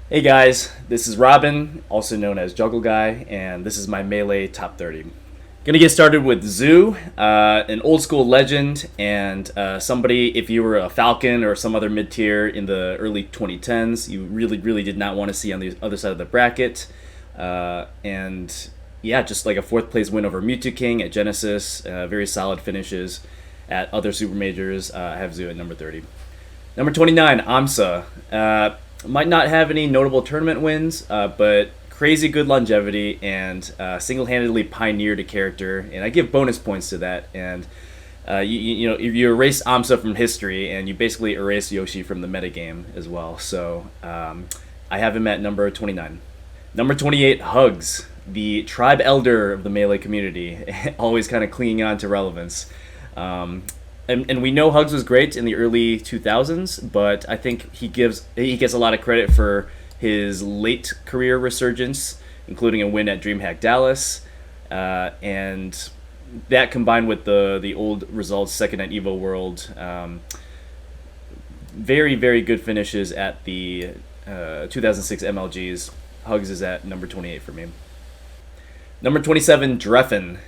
Hey guys, this is Robin, also known as Juggleguy, and this is my Melee Top 30. Gonna get started with Zoo, an old school legend, and somebody, if you were a Falcon or some other mid tier in the early 2010s, you really did not want to see on the other side of the bracket. And yeah, just like a fourth place win over Mewtwo King at Genesis, very solid finishes at other super majors. I have Zoo at number 30. Number 29, Amsa. Might not have any notable tournament wins, but crazy good longevity and single-handedly pioneered a character, and I give bonus points to that. And you know, if you erase Amsa from history, and you basically erase Yoshi from the metagame as well. So I have him at number 29. Number 28, Hugs, the tribe elder of the Melee community, always kind of clinging on to relevance. And we know Hugs was great in the early 2000s, but I think he gets a lot of credit for his late career resurgence, including a win at DreamHack Dallas, and that combined with the old results, second at Evo World, very good finishes at the 2006 MLGs. Hugs is at number 28 for me. Number 27, Dreffen,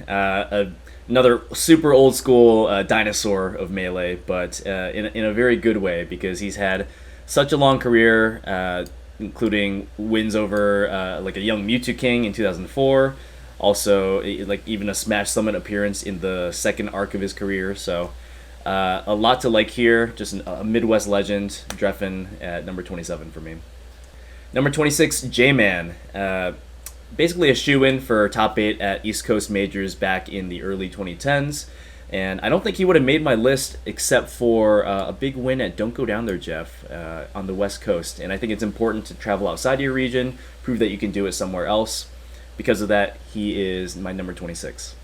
another super old school dinosaur of Melee, but in a very good way, because he's had such a long career, including wins over like a young Mewtwo King in 2004, also like even a Smash Summit appearance in the second arc of his career. So a lot to like here, just a Midwest legend. Dreffen at number 27 for me. Number 26, J-Man. Basically a shoe-in for top 8 at East Coast majors back in the early 2010s. And I don't think he would have made my list except for a big win at Don't Go Down There, Jeff, on the West Coast. And I think it's important to travel outside of your region, prove that you can do it somewhere else. Because of that, he is my number 26.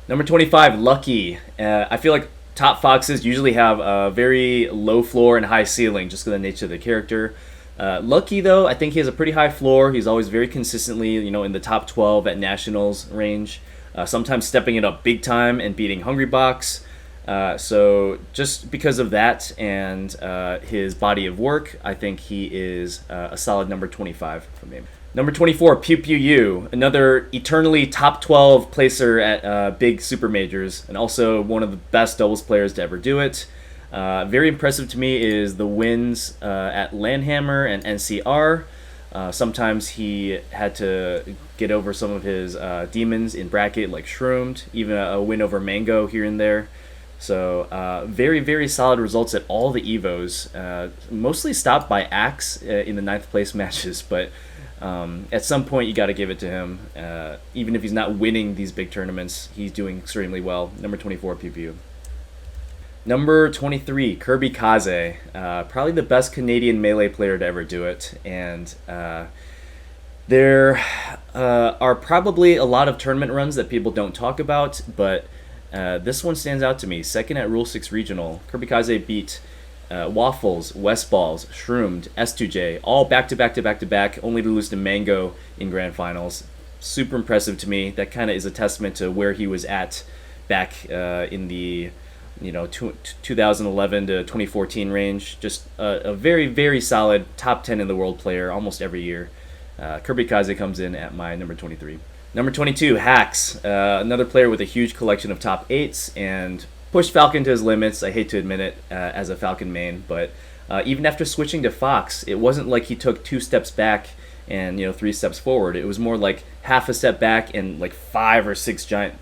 Number 25, Lucky. I feel like top Foxes usually have a very low floor and high ceiling, just because of the nature of the character. Lucky, though, I think he has a pretty high floor. He's always very consistently, in the top 12 at Nationals range. Sometimes stepping it up big time and beating Hungrybox. So just because of that and his body of work, I think he is a solid number 25 for me. Number 24, Pew Pew You, another eternally top 12 placer at big super majors, and also one of the best doubles players to ever do it. Very impressive to me is the wins at Landhammer and NCR. Sometimes he had to get over some of his demons in bracket, like Shroomed, even a win over Mango here and there. So very solid results at all the Evos. Mostly stopped by Axe in the 9th place matches, but at some point you got to give it to him. Even if he's not winning these big tournaments, he's doing extremely well. Number 24, PPU. Number 23, Kirby Kaze, probably the best Canadian Melee player to ever do it, and there are probably a lot of tournament runs that people don't talk about, but this one stands out to me. Second at Rule 6 Regional, Kirby Kaze beat Waffles, Westballs, Shroomed, S2J, all back-to-back, only to lose to Mango in Grand Finals. Super impressive to me. That kind of is a testament to where he was at back in the 2011 to 2014 range. Just a very solid top 10 in the world player almost every year. Kirby Kaze comes in at my number 23. Number 22, Hacks, another player with a huge collection of top 8s and pushed Falcon to his limits. I hate to admit it as a Falcon main, but even after switching to Fox, it wasn't like he took 2 steps back and 3 steps forward. It was more like half a step back and like 5 or 6 giant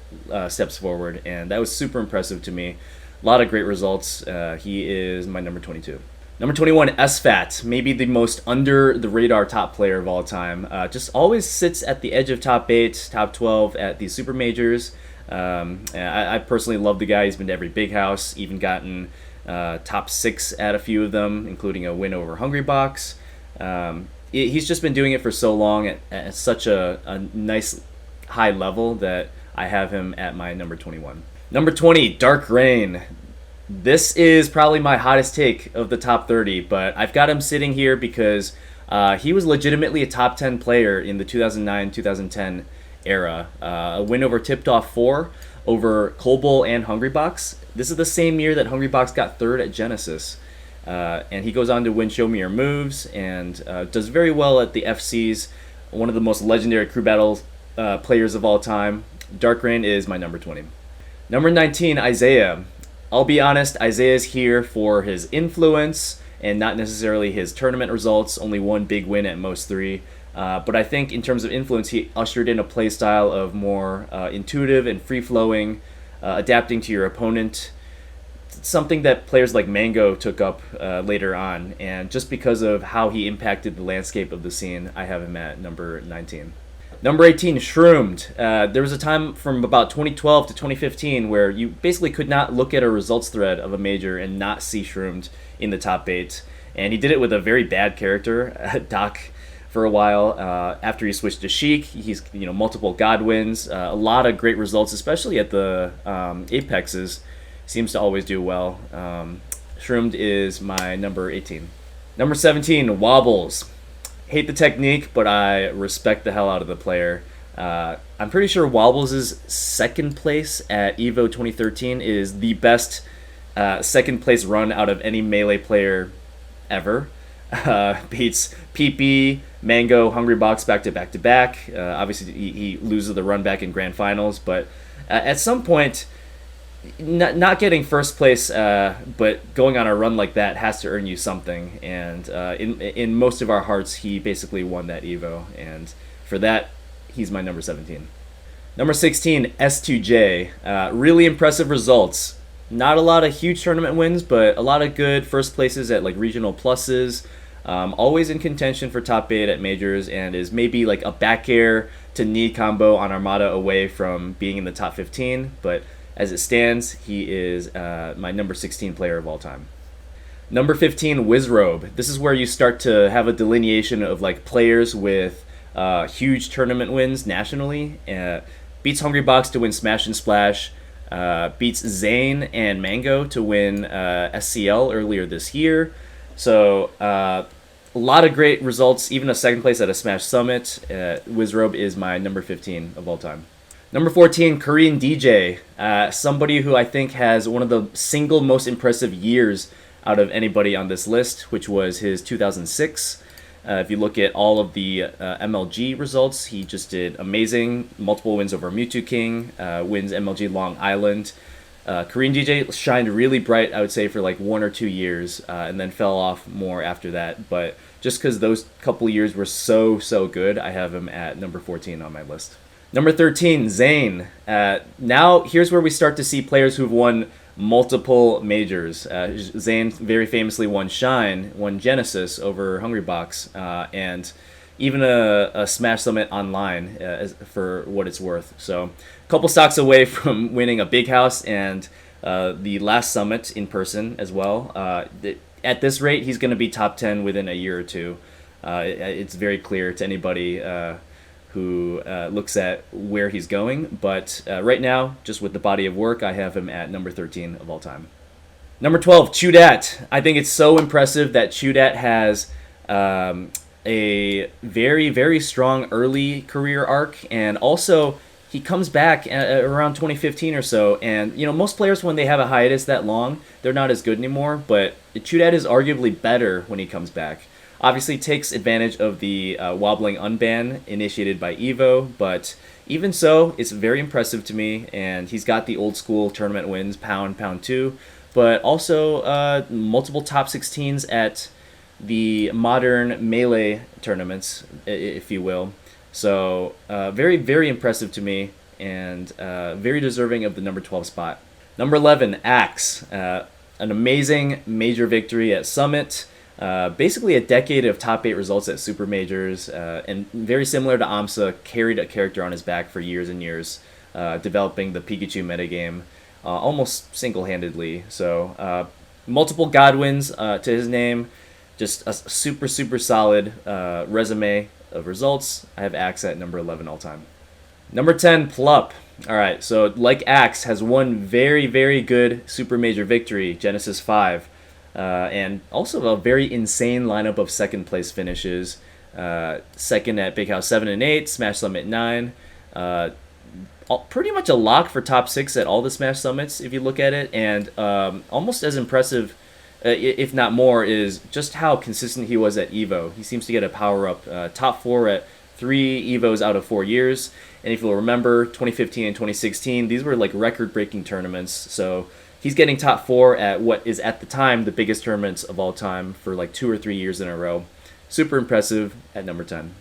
steps forward, and that was super impressive to me. A lot of great results. He is my number 22. Number 21, SFAT, maybe the most under the radar top player of all time. Just always sits at the edge of top 8, top 12 at these super majors. I personally love the guy. He's been to every big house, even gotten top 6 at a few of them, including a win over Hungrybox. He's just been doing it for so long at such a nice high level that I have him at my number 21. Number 20, Dark Rain. This is probably my hottest take of the top 30, but I've got him sitting here because he was legitimately a top 10 player in the 2009-2010 era. A win over Tipped Off 4, over Colbull and Hungrybox. This is the same year that Hungrybox got 3rd at Genesis. And he goes on to win Show Me Your Moves and does very well at the FCs. One of the most legendary crew battle players of all time. Dark Reign is my number 20. Number 19, Isaiah. I'll be honest, Isaiah's here for his influence and not necessarily his tournament results. Only one big win at most 3. But I think in terms of influence, he ushered in a playstyle of more intuitive and free-flowing, adapting to your opponent. Something that players like Mango took up later on. And just because of how he impacted the landscape of the scene, I have him at number 19. Number 18, Shroomed. There was a time from about 2012 to 2015 where you basically could not look at a results thread of a major and not see Shroomed in the top 8. And he did it with a very bad character, Doc, for a while. After he switched to Sheik, he's multiple God wins, a lot of great results, especially at the Apexes. Seems to always do well. Shroomed is my number 18. Number 17, Wobbles. Hate the technique, but I respect the hell out of the player. I'm pretty sure Wobbles' second place at EVO 2013 is the best second place run out of any Melee player ever. Beats PP, Mango, Hungrybox back to back to back. Obviously, he loses the run back in Grand Finals, but at some point, not getting first place, but going on a run like that has to earn you something. And in most of our hearts, he basically won that Evo. And for that, he's my number 17. Number 16, S2J. Really impressive results. Not a lot of huge tournament wins, but a lot of good first places at like regional pluses. Always in contention for top 8 at majors, and is maybe like a back air to knee combo on Armada away from being in the top 15. But as it stands, he is my number 16 player of all time. Number 15, Wizrobe. This is where you start to have a delineation of like players with huge tournament wins nationally. Beats Hungrybox to win Smash and Splash. Beats Zane and Mango to win SCL earlier this year. So a lot of great results, even a second place at a Smash Summit. Wizrobe is my number 15 of all time. Number 14, Korean DJ. Somebody who I think has one of the single most impressive years out of anybody on this list, which was his 2006. If you look at all of the MLG results, he just did amazing. Multiple wins over Mewtwo King, wins MLG Long Island. Korean DJ shined really bright, I would say, for like 1 or 2 years, and then fell off more after that. But just because those couple years were so good, I have him at number 14 on my list. Number 13, Zane. Now, here's where we start to see players who've won multiple majors. Zane very famously won Shine, won Genesis over Hungrybox, and even a Smash Summit online for what it's worth. So, a couple stocks away from winning a Big House and the last Summit in person as well. At this rate, he's going to be top 10 within a year or two. It's very clear to anybody who looks at where he's going. But right now, just with the body of work, I have him at number 13 of all time. Number 12, Chudat. I think it's so impressive that Chudat has a very, very strong early career arc. And also, he comes back around 2015 or so. And, most players, when they have a hiatus that long, they're not as good anymore. But Chudat is arguably better when he comes back. Obviously takes advantage of the wobbling unban initiated by Evo, but even so, it's very impressive to me, and he's got the old school tournament wins, Pound 2, but also multiple top 16s at the modern Melee tournaments, if you will. So very, very impressive to me, and very deserving of the number 12 spot. Number 11, Axe. An amazing major victory at Summit. Basically a decade of top 8 results at Super Majors, and very similar to AMSA, carried a character on his back for years and years, developing the Pikachu metagame almost single-handedly. So multiple Godwins to his name, just a super, super solid resume of results. I have Axe at number 11 all time. Number 10, Plup. All right, so like Axe, has one very, very good Super Major victory, Genesis 5. And also a very insane lineup of second place finishes. Second at Big House 7 and 8, Smash Summit 9. Pretty much a lock for top 6 at all the Smash Summits if you look at it. And almost as impressive if not more, is just how consistent he was at Evo. He seems to get a power up, top 4 at 3 Evos out of 4 years. And if you'll remember, 2015 and 2016, these were like record-breaking tournaments. So he's getting top 4 at what is at the time the biggest tournaments of all time for like 2 or 3 years in a row. Super impressive at number 10.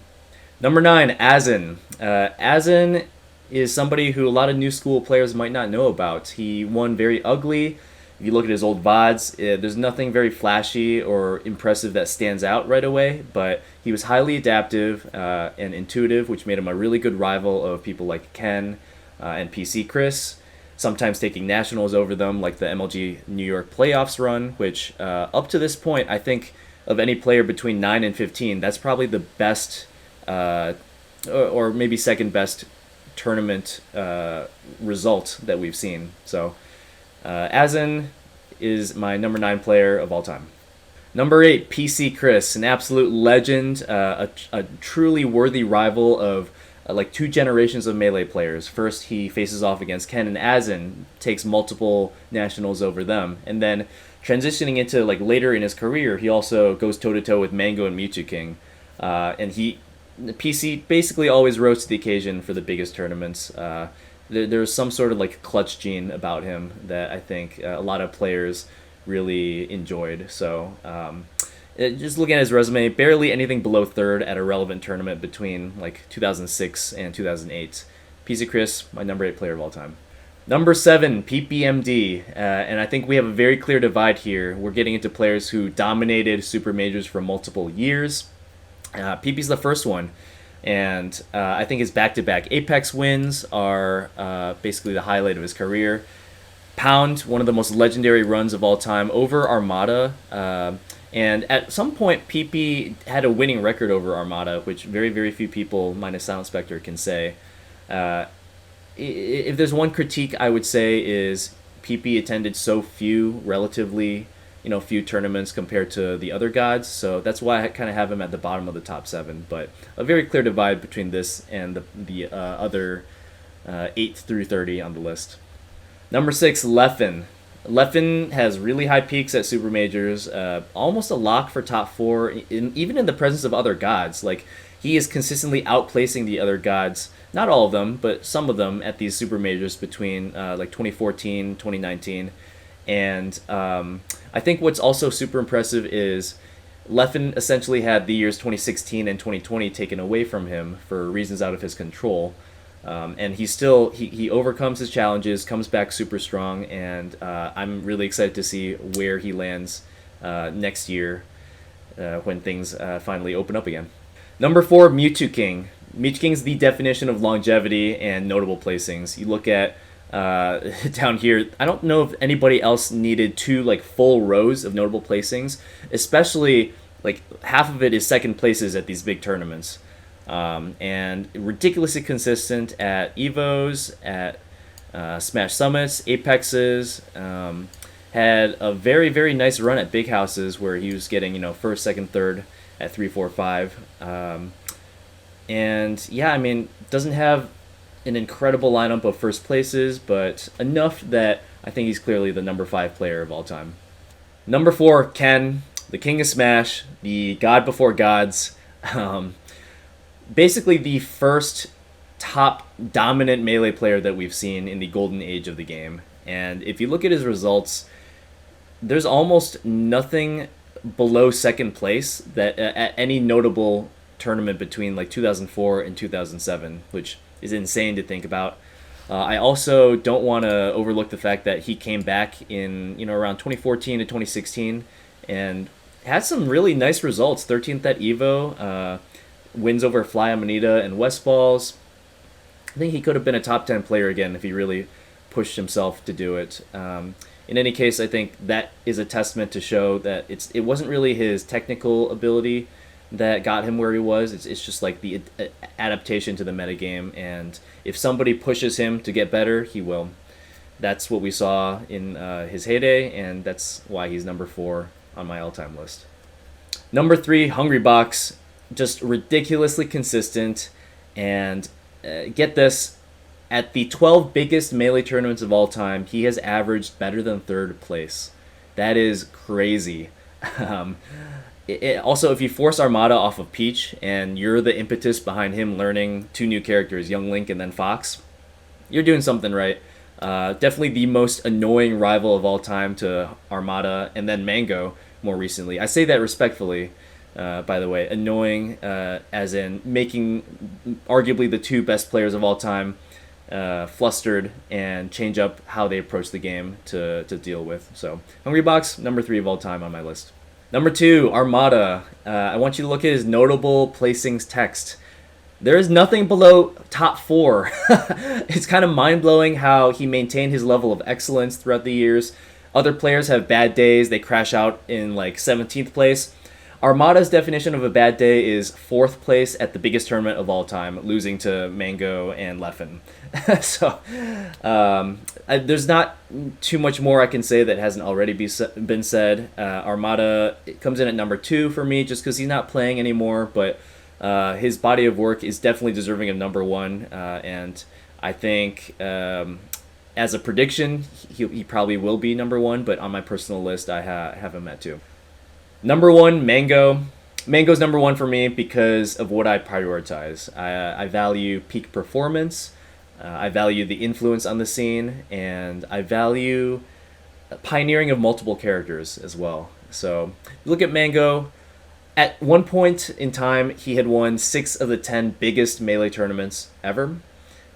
Number 9, Azen. Azen is somebody who a lot of new school players might not know about. He won very ugly. If you look at his old VODs, there's nothing very flashy or impressive that stands out right away, but he was highly adaptive and intuitive, which made him a really good rival of people like Ken and PC Chris, sometimes taking nationals over them, like the MLG New York playoffs run, which up to this point, I think of any player between 9 and 15, that's probably the best or maybe second best tournament result that we've seen. So Azen is my number 9 player of all time. Number 8, PC Chris, an absolute legend, a truly worthy rival of like 2 generations of Melee players. First, he faces off against Ken and Azen, takes multiple nationals over them, and then transitioning into like later in his career, he also goes toe to toe with Mango and Mewtwo King, and PC basically always rose to the occasion for the biggest tournaments. There's some sort of like clutch gene about him that I think a lot of players really enjoyed. So just looking at his resume, barely anything below 3rd at a relevant tournament between like 2006 and 2008. PC Chris, my number 8 player of all time. Number 7, PPMD, and I think we have a very clear divide here. We're getting into players who dominated Super Majors for multiple years. PP's the first one. And I think his back-to-back Apex wins are basically the highlight of his career. Pound, one of the most legendary runs of all time, over Armada. And at some point, PP had a winning record over Armada, which very, very few people, minus Silent Spectre, can say. If there's one critique I would say is PP attended so few, relatively few tournaments compared to the other gods, so that's why I kind of have him at the bottom of the top 7. But a very clear divide between this and the other 8 through 30 on the list. Number 6, Leffen. Leffen has really high peaks at Super Majors, almost a lock for top 4, even in the presence of other gods. Like, he is consistently outplacing the other gods, not all of them, but some of them at these Super Majors between like 2014, 2019. And I think what's also super impressive is Leffen essentially had the years 2016 and 2020 taken away from him for reasons out of his control. And he overcomes his challenges, comes back super strong, and I'm really excited to see where he lands next year when things finally open up again. Number 4, Mewtwo King. Mewtwo King's the definition of longevity and notable placings. You look at down here, I don't know if anybody else needed 2 like full rows of notable placings, especially like half of it is second places at these big tournaments, and ridiculously consistent at Evos, at Smash Summits, Apexes. Had a very, very nice run at big houses where he was getting first, second, third at 3, 4, 5, and yeah, I mean, doesn't have an incredible lineup of first places, but enough that I think he's clearly the number 5 player of all time. Number 4, Ken, the king of Smash, the god before gods. Basically the first top dominant Melee player that we've seen in the golden age of the game. And if you look at his results, there's almost nothing below second place that at any notable tournament between like 2004 and 2007, which is insane to think about. I also don't want to overlook the fact that he came back in around 2014 to 2016 and had some really nice results. 13th at Evo, wins over Fly Amanita and Westballs. I think he could have been a top 10 player again if he really pushed himself to do it. In any case, I think that is a testament to show that it wasn't really his technical ability that got him where he was. It's just like the adaptation to the metagame, and if somebody pushes him to get better, he will. That's what we saw in his heyday, and that's why he's number 4 on my all-time list. Number 3, Hungrybox, just ridiculously consistent, and get this, at the 12 biggest Melee tournaments of all time, he has averaged better than 3rd place. That is crazy. Um, Also, if you force Armada off of Peach and you're the impetus behind him learning two new characters, Young Link and then Fox, you're doing something right. Definitely the most annoying rival of all time to Armada and then Mango more recently. I say that respectfully, by the way. Annoying, as in making arguably the two best players of all time flustered and change up how they approach the game to deal with. So, Hungrybox, number 3 of all time on my list. Number 2, Armada. I want you to look at his notable placings text. There is nothing below top 4. It's kind of mind-blowing how he maintained his level of excellence throughout the years. Other players have bad days. They crash out in like 17th place. Armada's definition of a bad day is 4th place at the biggest tournament of all time, losing to Mango and Leffen. So there's not too much more I can say that hasn't already been said. Armada comes in at number 2 for me just because he's not playing anymore, but his body of work is definitely deserving of number 1, and I think as a prediction, he probably will be number 1, but on my personal list, I have him at 2. Number 1, Mango. Mango's number 1 for me because of what I prioritize. I value peak performance, I value the influence on the scene, and I value pioneering of multiple characters as well. So, look at Mango. At one point in time, he had won 6 of the 10 biggest Melee tournaments ever.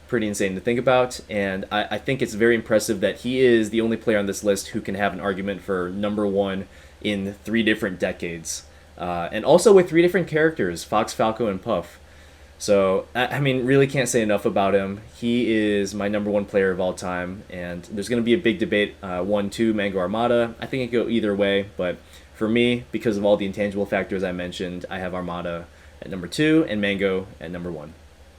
Pretty insane to think about, and I think it's very impressive that he is the only player on this list who can have an argument for number 1 in 3 different decades. And also with 3 different characters, Fox, Falco, and Puff. So, I mean, really can't say enough about him. He is my number 1 player of all time, and there's going to be a big debate, 1-2, Mango Armada. I think it could go either way, but for me, because of all the intangible factors I mentioned, I have Armada at number 2 and Mango at number 1.